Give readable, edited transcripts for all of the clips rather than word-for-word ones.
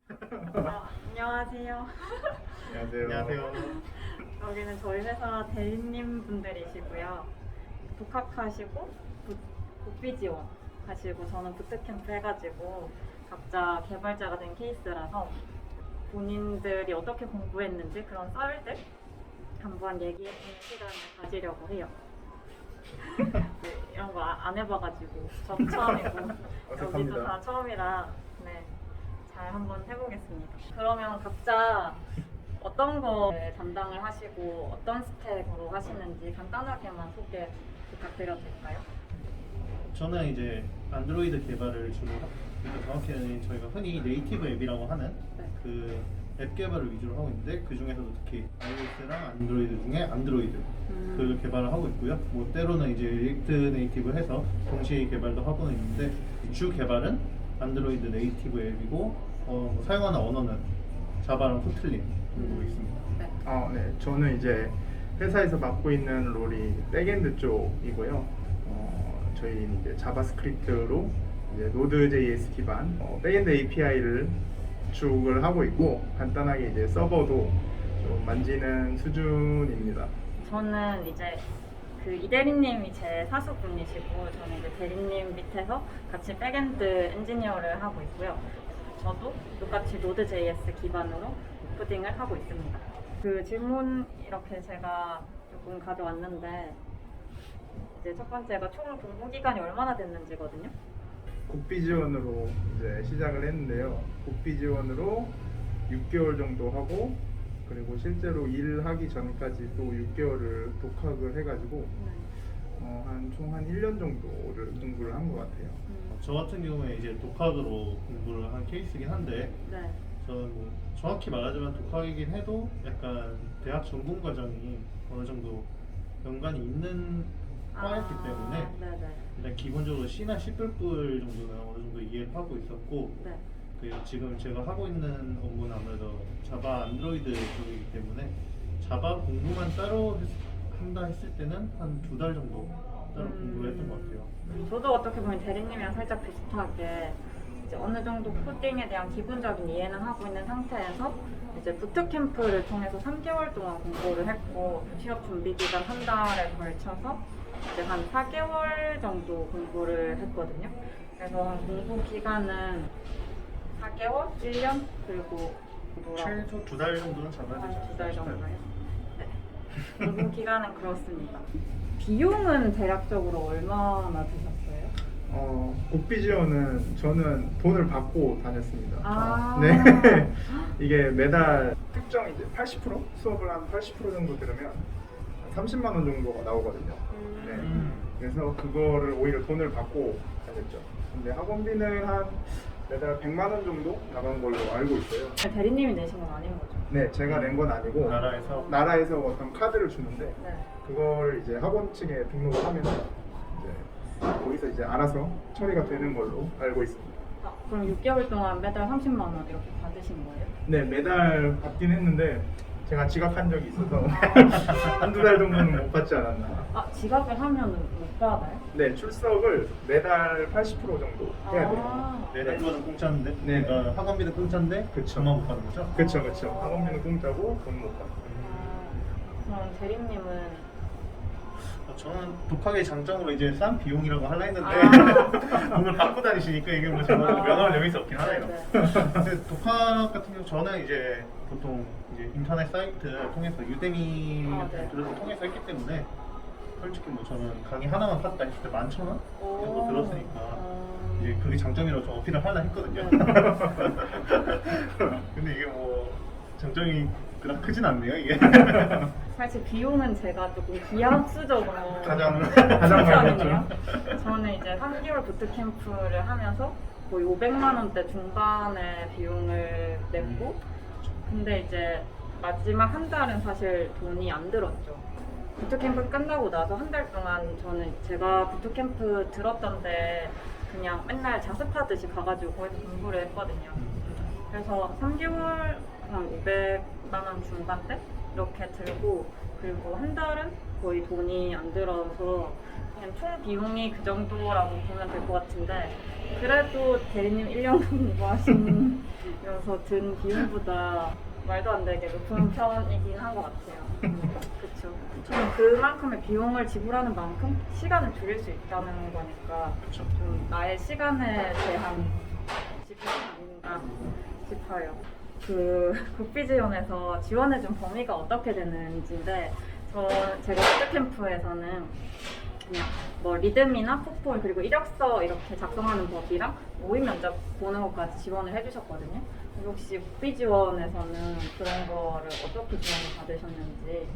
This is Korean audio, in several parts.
안녕하세요. 안녕하세요. 여기는 저희 회사 대리님 분들이시고요. 독학하시고 국비 지원 하시고 저는 부트캠프 해가지고 각자 개발자가 된 케이스라서 본인들이 어떻게 공부했는지 그런 썰들 한번 얘기해보는 시간을 가지려고 해요. 네, 이런 거 안 해봐가지고 저도 처음이고 여기도 다 처음이라 네, 잘 한번 해보겠습니다. 그러면 각자 어떤 거 담당을 하시고 어떤 스택으로 하시는지 간단하게만 소개 부탁드려도 될까요? 저는 이제 안드로이드 개발을 주로 그러니까 정확히는 저희가 흔히 네이티브 앱이라고 하는 네. 그 앱 개발을 위주로 하고 있는데 그 중에서도 특히 iOS랑 안드로이드 중에 안드로이드 그 개발을 하고 있고요. 뭐 때로는 이제 리액트 네이티브 해서 동시에 개발도 하고는 있는데 주 개발은 안드로이드 네이티브 앱이고 뭐 사용하는 언어는 자바랑 코틀린 정도 있습니다. 네. 네. 저는 이제 회사에서 맡고 있는 롤이 백엔드 쪽이고요. 저희는 이제 자바스크립트로 이제 노드.js 기반 백엔드 API를 주를 하고 있고 간단하게 이제 서버도 좀 만지는 수준입니다. 저는 이제 그 이대리님이 제 사수분이시고 저는 이제 대리님 밑에서 같이 백엔드 엔지니어를 하고 있고요. 저도 똑같이 노드.js 기반으로 코딩을 하고 있습니다. 그 질문 이렇게 제가 조금 가져왔는데 이제 첫 번째가 총 공부 기간이 얼마나 됐는지거든요. 국비 지원으로 이제 시작을 했는데요. 국비 지원으로 6개월 정도 하고 그리고 실제로 일하기 전까지 또 6개월을 독학을 해가지고 총 한 1년 정도를 공부를 한 것 같아요. 저 같은 경우에 이제 독학으로 공부를 한 케이스긴 한데 네. 저는 뭐 정확히 말하자면 독학이긴 해도 약간 대학 전공 과정이 어느 정도 연관이 있는 과였기 때문에 네네. 일단 기본적으로 C나 C++ 정도는 어느 정도 이해를 하고 있었고 네. 그리고 지금 제가 하고 있는 업무는 아무래도 자바 안드로이드 쪽이기 때문에 자바 공부만 따로 한다 했을 때는 한 2달 정도 따로 공부를 했던 것 같아요. 저도 어떻게 보면 대리님이랑 살짝 비슷하게 이제 어느 정도 코딩에 대한 기본적인 이해는 하고 있는 상태에서 이제 부트캠프를 통해서 3개월 동안 공부를 했고 취업 준비 기간 한 달에 걸쳐서 이제 한 4개월 정도 공부를 했거든요. 그래서 공부 기간은 4개월, 1년 그리고 최소 2달 정도는 잡아야 되지 않을까 2달 싶어요. 정도요. 네. 공부 기간은 그렇습니다. 비용은 대략적으로 얼마나 드셨어요? 국비 지원은 저는 돈을 받고 다녔습니다. 아. 네. 이게 매달 특정 이제 80% 수업을 한 80% 정도 들으면 30만 원 정도가 나오거든요. 네. 그래서 그거를 오히려 돈을 받고 다녔죠. 근데 학원비는 한 매달 100만 원 정도 나간 걸로 알고 있어요. 대리님이 내신 건 아닌 거죠? 네, 제가 낸 건 아니고 나라에서 어떤 카드를 주는데 네. 그걸 이제 학원 측에 등록을 하면 이제 거기서 이제 알아서 처리가 되는 걸로 알고 있습니다. 아, 그럼 6개월 동안 매달 30만 원 이렇게 받으신 거예요? 네, 매달 받긴 했는데 제가 지각한 적이 있어서 한두 달 정도는 못 받지 않았나. 아, 지각을 하면은 못 받아요? 네, 출석을 매달 80% 정도 해야 돼요. 아, 네, 거는 공짜인데 네. 그러니까 학원비는 공짜인데 그쵸. 돈만 못 받는 거죠? 그쵸, 그쵸. 학원비는 공짜고 돈 못 받고. 그럼 대리님은 저는 독학의 장점으로 이제 싼 비용이라고 하려 했는데 아. 돈을 받고 다니시니까 이게 뭐 제가 면허를 내밀 수 없긴 하네요. 네. 근데 독학 같은 경우 저는 이제 보통 이제 인터넷 사이트 통해서 유데미 아, 네. 들어서 통해서 했기 때문에 솔직히 뭐 저는 강의 하나만 샀다 했을 때 11,000원 정도 들었으니까 이제 그게 장점이라고 좀 어필을 하려 했거든요. 네. 근데 이게 뭐 장점이 그닥 크진 않네요 이게. 사실 비용은 제가 조금 기하학수적으로 가장 추천이네요. 저는 이제 3개월 부트캠프를 하면서 거의 500만 원대 중반의 비용을 냈고 근데 이제 마지막 한 달은 사실 돈이 안 들었죠. 부트캠프 끝나고 나서 한 달 동안 저는 제가 부트캠프 들었던데 그냥 맨날 자습하듯이 가가지고 거기서 공부를 했거든요. 그래서 3개월 한 500만 원 중반대 이렇게 들고 그리고 한 달은 거의 돈이 안 들어서 그냥 총 비용이 그 정도라고 보면 될 것 같은데 그래도 대리님 1년 공부하시면서 든 비용보다 말도 안 되게 높은 편이긴 한 것 같아요. 그렇죠. 저는 그만큼의 비용을 지불하는 만큼 시간을 줄일 수 있다는 거니까 그렇죠. 좀 나의 시간에 대한 지불이 아닌가 싶어요. 그 국비지원에서 지원해준 범위가 어떻게 되는지인데 제가 부트캠프에서는 그냥 뭐 리듬이나 폭폴 그리고 이력서 이렇게 작성하는 법이랑 모의 면접 보는 것까지 지원을 해주셨거든요. 혹시 국비지원에서는 그런 거를 어떻게 지원을 받으셨는지.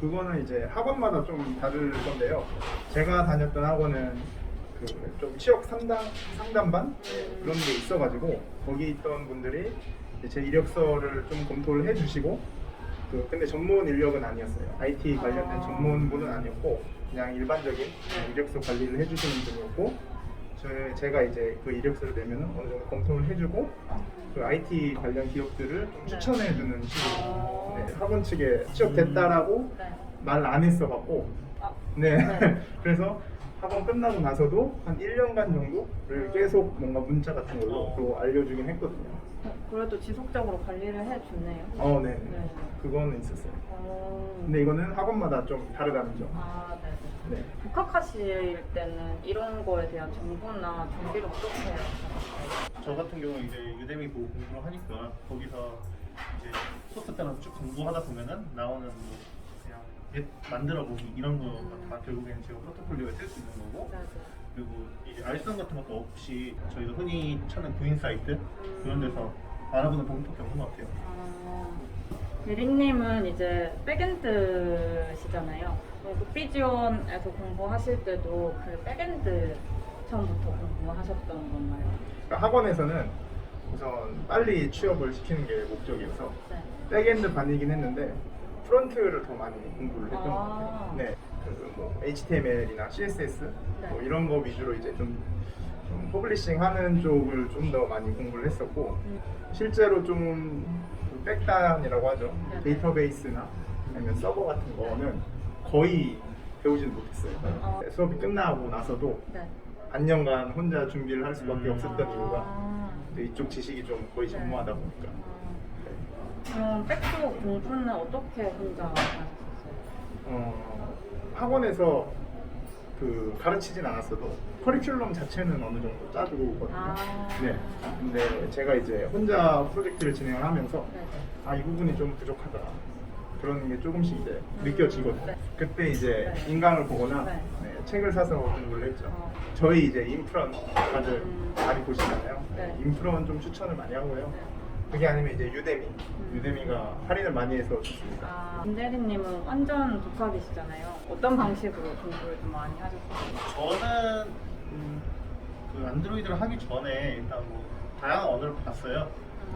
그거는 이제 학원마다 좀 다를 건데요. 제가 다녔던 학원은 그 좀 취업 상담반 그런 게 있어가지고 거기 있던 분들이 이제 제 이력서를 좀 검토를 해주시고 근데 전문 인력은 아니었어요. IT 관련된 전문분은 아니었고 그냥 일반적인 이력서 관리를 해주시는 분이었고 제가 이제 그 이력서를 내면은 어느 정도 검토를 해주고 그 IT 관련 기업들을 좀 추천해주는 식으로 네, 학원 측에 취업됐다라고 네. 말 안 했어갖고 네. 네. 그래서 학원 끝나고 나서도 한 1년간 정도를 계속 뭔가 문자 같은 걸로 또 알려주긴 했거든요. 그래도 지속적으로 관리를 해줬네요. 네. 네. 그거는 있었어요. 어... 근데 이거는 학원마다 좀 다르다는 점. 네. 네. 복학하실 때는 이런 거에 대한 정보나 준비를 어떻게 하셨어요? 저 같은 경우는 이제 유대미 보고 공부를 하니까 거기서 이제 소스 따라서 쭉 공부하다 보면은 나오는 뭐 그냥 앱 만들어 보기 이런 거가 다 결국에는 제가 포트폴리오에 쓸 수 있는 거고 네. 그리고 이제 알선 같은 것도 없이 저희가 흔히 찾는 구인 사이트 그런 데서 알아보는 방법밖에 없는 것 같아요. 대리님은 이제 백엔드시잖아요. 국비지원에서 공부하실 때도 그 백엔드 처음부터 공부하셨던 건가요? 그러니까 학원에서는 우선 빨리 취업을 시키는 게 목적이어서 네. 백엔드 반이긴 했는데 프론트를 더 많이 공부를 했던 것 아. 같아요. 네. 뭐 HTML이나 CSS 뭐 네. 이런 거 위주로 이제 좀 퍼블리싱 하는 쪽을 좀 더 많이 공부를 했었고 실제로 좀 백단이라고 하죠. 네. 데이터베이스나 아니면 서버 같은 거는 거의 배우지는 못했어요. 아. 수업이 끝나고 나서도 네. 반년간 혼자 준비를 할 수밖에 없었던 이유가 아. 이쪽 지식이 좀 거의 네. 전무하다 보니까. 그럼 백쪽 공부는 어떻게 혼자 하셨어요? 학원에서 그 가르치진 않았어도 커리큘럼 자체는 어느 정도 짜주고 오거든요. 아. 네. 근데 제가 이제 혼자 프로젝트를 진행을 하면서 네. 이 부분이 좀 부족하다. 그런 게 조금씩 이제 느껴지거든요. 네. 그때 이제 네. 인강을 보거나 네. 책을 사서 공부를 했죠. 어. 저희 이제 인프런 다들 음. 많이 보시잖아요. 네. 인프런 좀 추천을 많이 하고요. 네. 그게 아니면 이제 유대미. 유대미가 할인을 많이 해서 좋습니다. 김 대리님은 완전 독학이시잖아요. 어떤 방식으로 공부를 좀 많이 하셨어요? 저는 그 안드로이드를 하기 전에 일단 뭐 다양한 언어를 봤어요.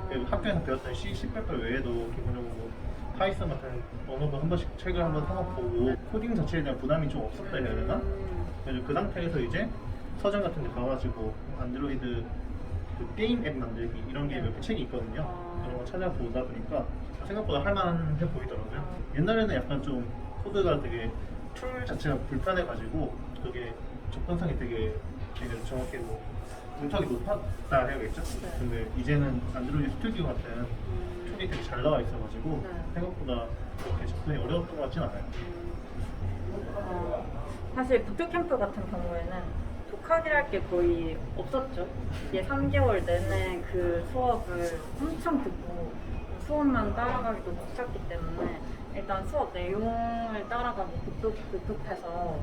그리고 학교에서 배웠던 C, C++ 외에도 기본적으로 뭐 파이썬 같은 언어도 한 번씩 책을 한번 사보고 코딩 자체에 대한 부담이 좀 없었다 해야 되나? 그래서 그 상태에서 이제 서점 같은 데 가가지고 안드로이드 그 게임 앱 만들기 이런 게 몇 개 책이 있거든요. 그런 거 찾아보다 보니까 생각보다 할만해 보이더라고요. 옛날에는 약간 좀 코드가 되게 툴 자체가 불편해가지고 그게 접근성이 되게 정확히 뭐 문턱이 높았다 해야겠죠? 네. 근데 이제는 안드로이드 스튜디오 같은 툴이 되게 잘 나와 있어가지고 네. 생각보다 그렇게 접근이 어려웠던 것 같진 않아요. 사실 부트캠프 같은 경우에는 독학이랄 게 거의 없었죠. 이게 3개월 내내 그 수업을 엄청 듣고 수업만 따라가기도 벅찼기 때문에 일단 수업 내용을 따라가기 급급해서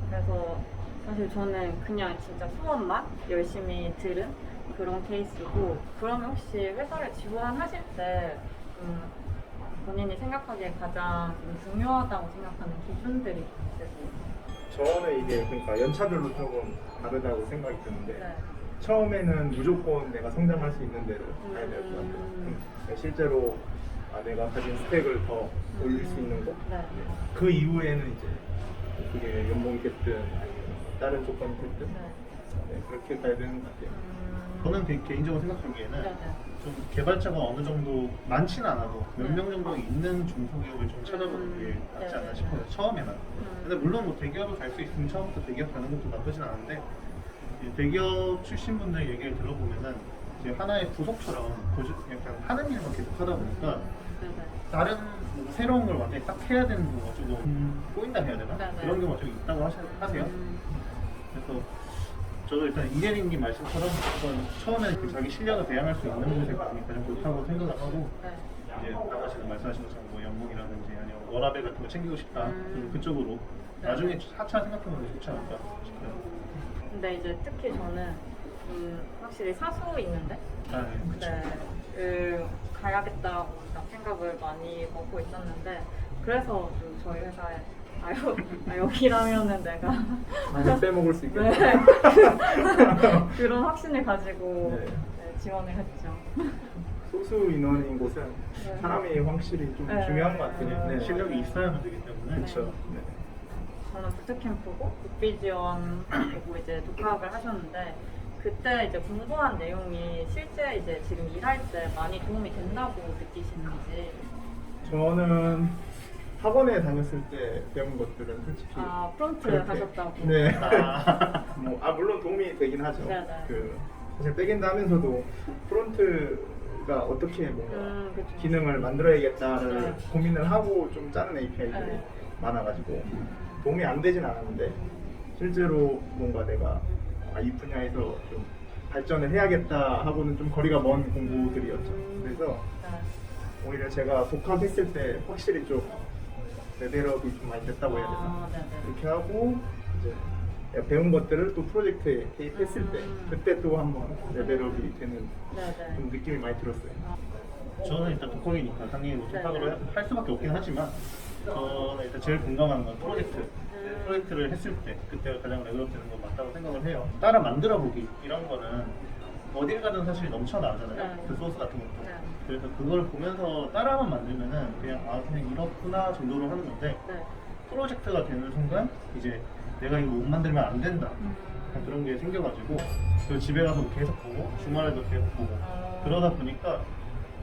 그래서 사실 저는 그냥 진짜 수업만 열심히 들은 그런 케이스고 그러면 혹시 회사를 지원하실 때 본인이 생각하기에 가장 좀 중요하다고 생각하는 기준들이 있으세요? 저는 이게 그러니까 연차별로 조금 다르다고 생각이 드는데 네. 처음에는 무조건 내가 성장할 수 있는 대로 가야 될 것 같아요. 실제로 내가 가진 스펙을 더 올릴 수 있는 거. 네. 그 이후에는 이제 그게 연봉이 됐든 아니면 다른 조건이 됐든 네. 네, 그렇게 가야 되는 것 같아요. 저는 개인적으로 생각하기에는 네네. 좀 개발자가 어느 정도 많지는 않아도 몇 네. 명 정도 있는 중소기업을 좀 찾아보는 게 낫지 않나 네네. 싶어요. 처음에는. 근데 물론 뭐 대기업을 갈 수 있으면 처음부터 대기업 가는 것도 나쁘진 않은데 이 대기업 출신 분들 얘기를 들어보면은 이제 하나의 부속처럼 약간 하는 일만 계속 하다 보니까 네네. 다른 뭐 새로운 걸 완전히 딱 해야 되는 경우가 조금 꼬인다 해야 되나? 네네. 그런 경우가 좀 있다고 하세요. 그래서 저도 일단 이대리님 말씀처럼 어떤 처음에는 그 자기 실력을 배양할 수 있는 곳에 가는 게 가장 좋다고 생각을 하고 네. 이제 나머지는 말씀하신 것처럼 뭐 연봉이라든지 아니면 워라밸 같은 거 챙기고 싶다 그럼 그쪽으로 네. 나중에 차차 생각해보는 게 좋지 않을까 싶어요. 근데 이제 특히 저는 확실히 사수 있는데 아, 네, 그쵸. 네, 가야겠다고 생각을 많이 먹고 있었는데 그래서 좀 저희 회사에 여기라면은 내가 많이 빼먹을 수 있겠네요. 네. 그런 확신을 가지고 네. 네, 지원을 했죠. 소수 인원인 곳은 네. 사람이 확실히 좀 네. 중요한 것 같아요. 네. 실력이 있어야만 되기 때문에 그렇죠. 네. 저는 부트캠프고 국비 지원이고 이제 독학을 하셨는데 그때 이제 공부한 내용이 실제 이제 지금 일할 때 많이 도움이 된다고 느끼시는지. 저는 학원에 다녔을 때 배운 것들은 솔직히 프론트 그렇게- 하셨다고. 네. 아, 물론 도움이 되긴 하죠. 네, 네. 사실 백엔드 하면서도 프론트가 어떻게 뭔가 그쵸. 기능을 만들어야겠다를 네. 고민을 하고 좀 짜는 API들이 네. 많아가지고 도움이 안 되진 않았는데 실제로 뭔가 내가 이 분야에서 좀 발전을 해야겠다 하고는 좀 거리가 먼 공부들이었죠. 그래서 네. 오히려 제가 독학했을 때 확실히 좀 레벨업이 좀 많이 됐다고 해야 되나? 네네. 이렇게 하고 이제 내가 배운 것들을 또 프로젝트에 개입했을 때 그때 또 한번 레벨업이 되는 네네. 좀 느낌이 많이 들었어요. 저는 일단 독학이니까 당연히 뭐 독학으로 네. 할 수밖에 없긴 하지만 저는 일단 제일 공감하는 건 프로젝트. 프로젝트를 했을 때 그때가 가장 레벨업 되는 건 맞다고 생각을 해요. 따라 만들어 보기 이런 거는 어딜 가든 사실 넘쳐나잖아요. 네. 그 소스 같은 것도. 네. 그래서 그걸 보면서 따라만 만들면은 그냥 이렇구나 정도로 하는 건데 네. 프로젝트가 되는 순간 이제 내가 이거 못 만들면 안 된다. 약간 그런 게 생겨가지고 그 집에 가서 계속 보고 주말에도 계속 보고 그러다 보니까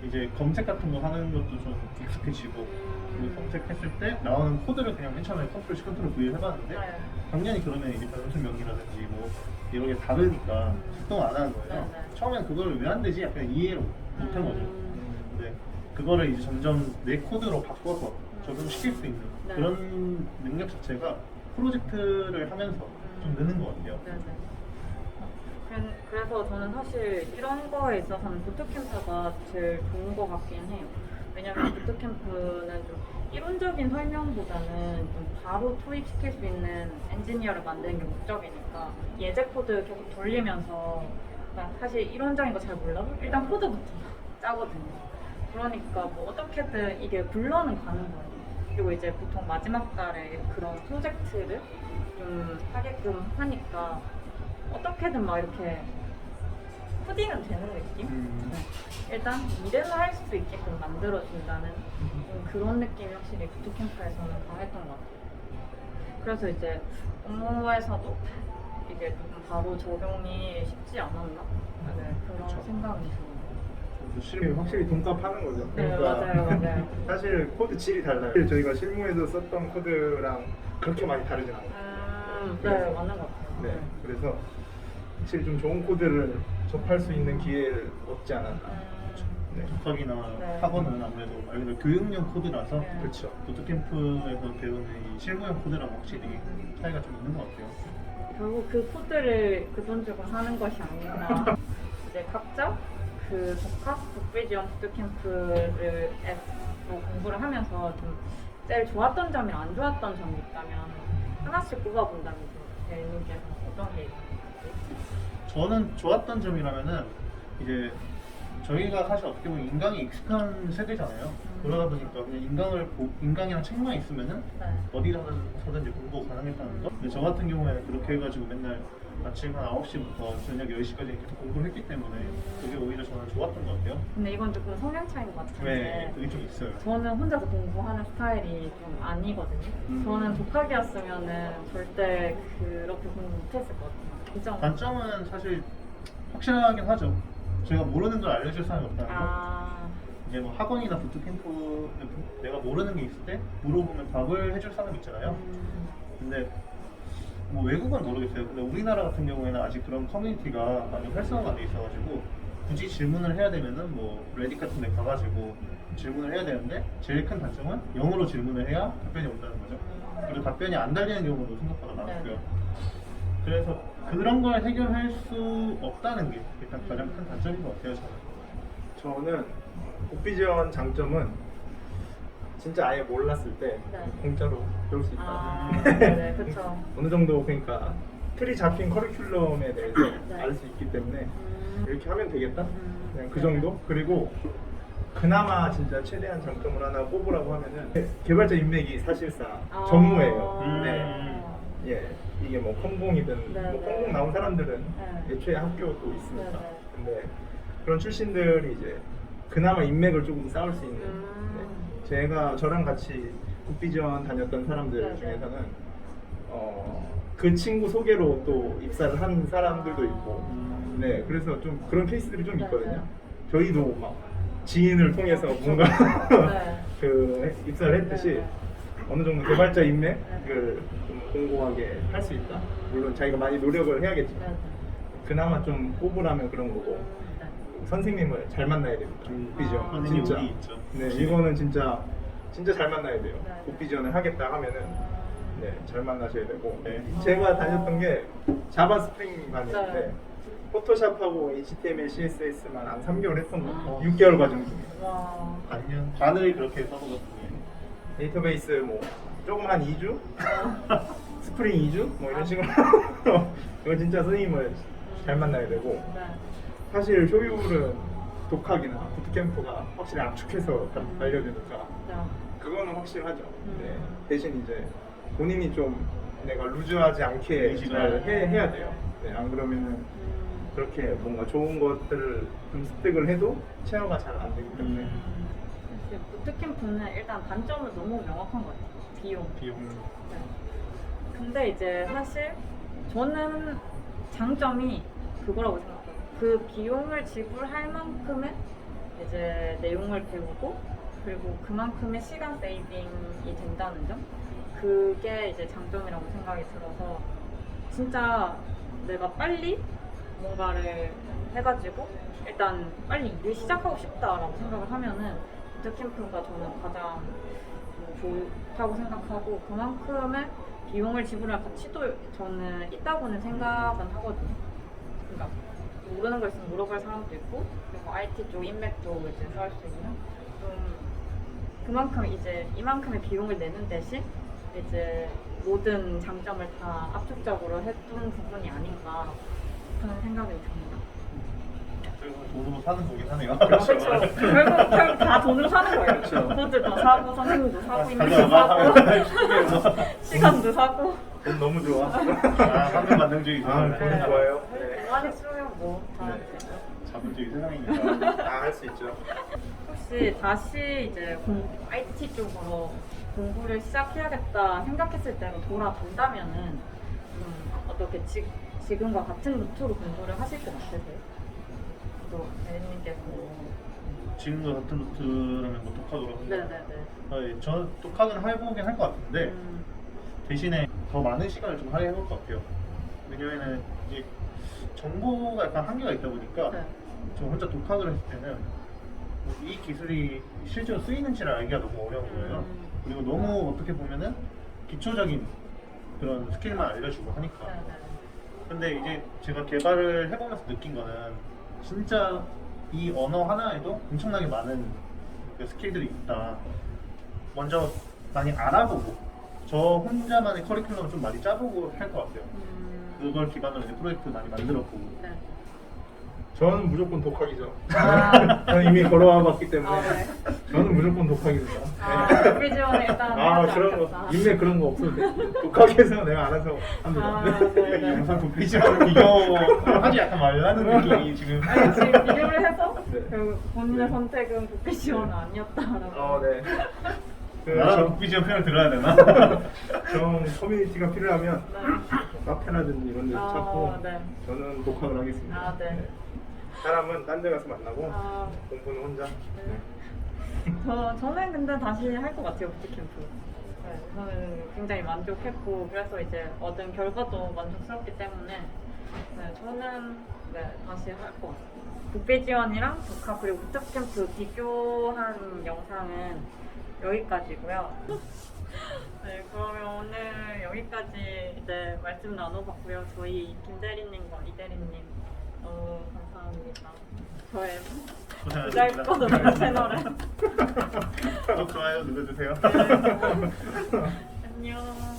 이제 검색 같은 거 하는 것도 좀 익숙해지고 그 검색했을 때 나오는 코드를 그냥 맨 처음에 컨트롤 C, 컨트롤 V 해봤는데 네. 당연히 그러면 이제 변수 명이라든지 뭐 이런 게 다르니까 작동을 안 하는 거예요. 네. 처음엔 그걸 왜 안 되지? 약간 이해를 못한 거죠. 근데 그거를 이제 점점 내 코드로 바꿔서 적용시킬 수 있는 네. 그런 능력 자체가 프로젝트를 하면서 좀 느는 것 같아요. 네네. 그래서 저는 사실 이런 거에 있어서는 부트캠프가 제일 좋은 것 같긴 해요. 왜냐면 부트캠프는 좀 이론적인 설명보다는 좀 바로 투입시킬 수 있는 엔지니어를 만드는 게 목적이니까 예제 코드 계속 돌리면서 그러니까 사실 이론적인 거 잘 몰라도 일단 코드부터 짜거든요. 그러니까 뭐 어떻게든 이게 굴러는 가는 거예요. 그리고 이제 보통 마지막 달에 그런 프로젝트를 좀 하게끔 하니까 어떻게든 막 이렇게 푸딩은 되는 느낌? 네. 일단 일을 할 수 있게끔 만들어준다는 좀 그런 느낌이 확실히 부트캠프에서는 강했던 것 같아요. 그래서 이제 업무에서도 이게 좀 바로 적용이 쉽지 않았나? 네, 그런 그쵸. 생각이 들어요. 확실히 돈값하는 거죠. 네, 맞아요. 사실 코드 질이 달라요. 저희가 실무에서 썼던 코드랑 그렇게 많이 다르진 않아요. 네, 맞는 것 같아요. 네, 그래서 확실히 좀 좋은 코드를 접할 수 있는 기회를 얻지 않았나. 네. 독학이나 네. 학원은 아무래도 말 그대로 교육용 코드라서 네. 그렇죠. 부트캠프에서 배우는 이 실무용 코드랑 확실히 차이가 좀 있는 것 같아요. 결국 그 코드를 그 돈 주고 사는 것이 아니구나. 이제 각자 그 독학, 국비지원 부트캠프를 공부를 하면서 좀 제일 좋았던 점이랑 안 좋았던 점이 있다면 하나씩 꼽아본다면 대리님께서 어떤 게 있나요? 저는 좋았던 점이라면은 이제 저희가 사실 어떻게 보면 인강이 익숙한 세대잖아요. 그러다 보니까 그냥 인강이랑 책만 있으면은 네. 어디서든지 공부 가능했다는 거. 근데 저 같은 경우에는 그렇게 해가지고 맨날 아침 한 9시부터 저녁 10시까지 계속 공부를 했기 때문에 그게 오히려 저는 좋았던 것 같아요. 근데 이건 조금 성향 차이인 것 같은데 네, 그게 좀 있어요. 저는 혼자서 공부하는 스타일이 좀 아니거든요. 저는 독학이었으면은 절대 그렇게 공부 못했을 것 같아요. 진짜 단점은 사실 확실하긴 하죠. 제가 모르는 걸 알려줄 사람이 없다는 거. 이제 뭐 학원이나 부트캠프 내가 모르는 게 있을 때 물어보면 답을 해줄 사람 있잖아요. 근데 뭐 외국은 모르겠어요. 근데 우리나라 같은 경우에는 아직 그런 커뮤니티가 많이 활성화가 안 돼 있어가지고 굳이 질문을 해야 되면은 뭐 레딧 같은 데 가가지고 질문을 해야 되는데 제일 큰 단점은 영어로 질문을 해야 답변이 온다는 거죠. 그리고 답변이 안 달리는 경우도 생각보다 많고요. 그래서 그런 걸 해결할 수 없다는 게 일단 가장 큰 단점인 것 같아요. 저는 복비지원 장점은 진짜 아예 몰랐을 때 네. 공짜로 배울 수 있다. 네네, 그쵸. 어느 정도 그러니까 틀이 잡힌 커리큘럼에 대해서 네. 알 수 있기 때문에 이렇게 하면 되겠다. 그냥 그 네. 정도. 그리고 그나마 진짜 최대한 장점을 하나 꼽으라고 하면은 개발자 인맥이 사실상 전무예요. 네. 예, 이게 뭐 컴공이든 네, 뭐 네. 컴공 나온 사람들은 네. 애초에 학교도 있으니까. 네, 네. 근데 그런 출신들이 이제 그나마 인맥을 조금 쌓을 수 있는. 네. 제가 저랑 같이 국비지원 다녔던 사람들 네, 네. 중에서는 그 친구 소개로 또 입사를 한 사람들도 있고, 네, 그래서 좀 그런 케이스들이 좀 네, 있거든요. 네. 저희도 막 지인을 통해서 뭔가 네. 그 입사를 했듯이 네, 네. 어느 정도 개발자 인맥을 좀 공고하게 할 수 있다. 물론 자기가 많이 노력을 해야겠지만 네. 그나마 좀 꼽으라면 그런 거고 선생님을 잘 만나야 됩니다. 국비지원 선생님 진짜. 운이 있죠. 네, 이거는 진짜 잘 만나야 돼요. 네. 국비지원을 하겠다 하면은 네, 잘 만나셔야 되고. 네. 제가 다녔던 게 자바 스프링반이었는데 네. 포토샵하고 HTML, CSS만 한 3개월 했던 거 같아요. 6개월 과정 중에. 와. 반을 그렇게 써보거든요. 데이터베이스 뭐 조금 한 2주? 스프링 2주? 뭐 이런 식으로. 이거 진짜 선생님을 잘 만나야 되고. 네. 사실 효율은 독학이나 부트캠프가 확실히 압축해서 알려주니까 네. 그거는 확실하죠. 네. 대신 이제 본인이 좀 내가 루즈하지 않게 잘 해야 돼요. 네, 안 그러면은 그렇게 뭔가 좋은 것들을 좀 습득을 해도 체어가 잘 안 되기 때문에 부트캠프는 일단 단점은 너무 명확한 것 같아요. 비용. 네. 근데 이제 사실 저는 장점이 그거라고 생각해요. 그 비용을 지불할 만큼의 이제 내용을 배우고 그리고 그만큼의 시간 세이빙이 된다는 점 그게 이제 장점이라고 생각이 들어서 진짜 내가 빨리 뭔가를 해가지고 일단 빨리 일을 시작하고 싶다라고 생각을 하면은 부트캠프가 저는 가장 좋다고 생각하고 그만큼의 비용을 지불할 가치도 저는 있다고는 생각은 하거든요. 그러니까 모르는 거 있으면 물어볼 사람도 있고 그리고 IT 쪽 인맥도 이제 쌓을 수 있는 좀 그만큼 이제 이만큼의 비용을 내는 대신 이제 모든 장점을 다 압축적으로 해둔 부분이 아닌가 하는 생각이 듭니다. 돈으로 사는 거긴 하네요. 그렇죠. 결국 다 돈으로 사는 거예요. 그렇죠. 코드도 사고 선생님도 사고 인맥도 가져와봐 사고 하면 시간도 사고 돈 너무 좋아. 환경 만능주의 아, 돈 좋아요. 네. 많이 쓰면 뭐다 네. 되죠. 자본주의 세상이니까. 다 할 수 있죠. 혹시 다시 이제 IT 쪽으로 공부를 시작해야겠다 생각했을 때로 돌아간다면은 어떻게 지금과 같은 루트로 공부를 하실 것 같으세요? 또 대리님께서 지금과 같은 루트라면 뭐 독학으로 한다. 네네네. 저는 독학은 해보긴 할 것 같은데 대신에 더 많은 시간을 좀 할애해볼 것 같아요. 왜냐면은 이제 정보가 약간 한계가 있다 보니까 네. 저 혼자 독학을 했을 때는 이 기술이 실제로 쓰이는지를 알기가 너무 어려운 거예요. 그리고 너무 어떻게 보면은 기초적인 그런 스킬만 알려주고 하니까. 네네. 근데 이제 제가 개발을 해보면서 느낀 거는 진짜 이 언어 하나에도 엄청나게 많은 그 스킬들이 있다. 먼저 많이 알아보고 저 혼자만의 커리큘럼을 좀 많이 짜보고 할 것 같아요. 그걸 기반으로 이제 프로젝트 많이 만들어보고 네. 저는 무조건 독학이죠. 아. 저는 이미 걸어와봤기 때문에 아, 네. 저는 무조건 독학입니다. 아, 국비 지원을 일단 아 해야지 그런 않겠다. 거 인맥 그런 거 없어도 돼. 독학해서 내가 알아서 합니다. 아, 네, 네. 영상 국비지원 비교하지 약간 말라는 느낌이 지금. 아니, 지금 비교를 해서 네. 그 본인의 네. 선택은 국비 지원은 아니었다라고. 네. 그 나라도 국비지원 편을 들어야 되나? 좀 커뮤니티가 필요하면 네. 카페라든지 이런 데서 찾고 네. 저는 독학을 하겠습니다. 아, 네. 사람은 딴 데 가서 만나고 아, 공부는 혼자. 저는 근데 다시 할 것 같아요, 부트캠프. 네, 저는 굉장히 만족했고, 그래서 이제 얻은 결과도 만족스럽기 때문에, 네, 저는 네, 다시 할 것 같아요. 국비 지원이랑 독학 그리고 부트캠프 비교한 영상은 여기까지고요. 네, 그러면 오늘 여기까지 이제 말씀 나눠봤고요. 저희 김 대리님과 이 대리님 너무 감사합니다. 저의 부잘것없는 채널에 구독, 좋아요 눌러주세요. 안녕.